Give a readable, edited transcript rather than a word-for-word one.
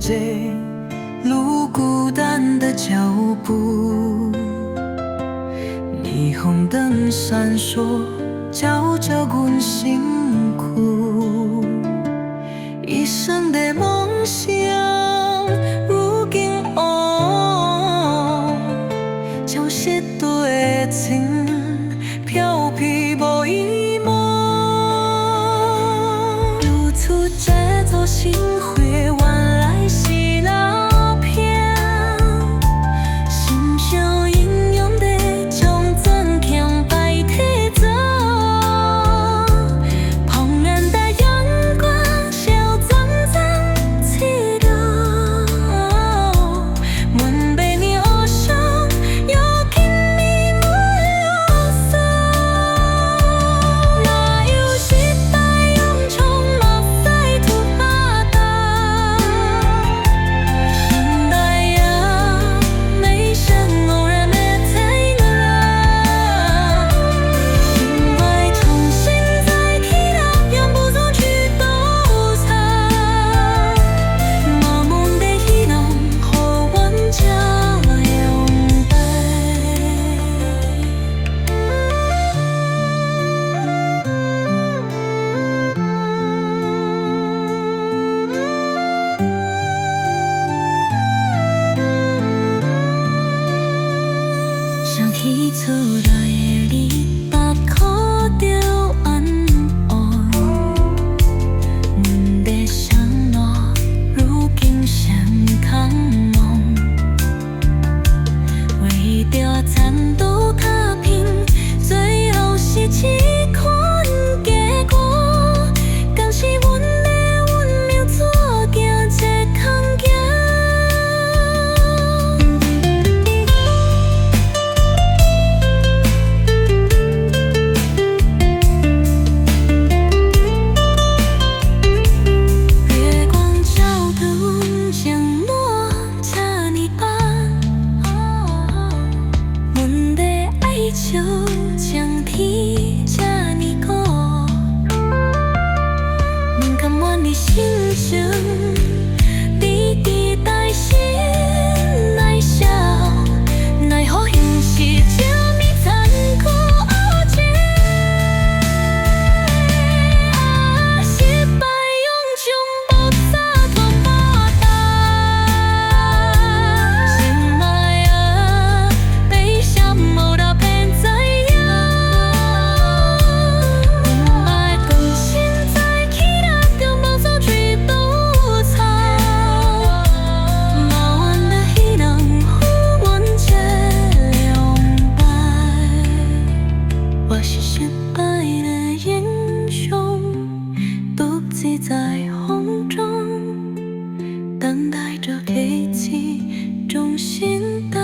这路孤单的脚步，霓虹灯闪烁，照着阮辛苦。一生的梦想，如今像失落的情，飘飘无依梦。如此这座心灰。 起厝内的你，把苦着安稳。阮的承诺，如今谁空梦？为着惨赌打拼，最后是一款结果。敢是阮的运命错行这空行？ 就像天这呢高，不甘愿的心情，你伫内心内笑，奈何现实这么残酷无情？失败用全部洒脱抛弃，心爱啊，悲伤无道。 我是失败的英雄，独自在红中等待着奇迹重新的。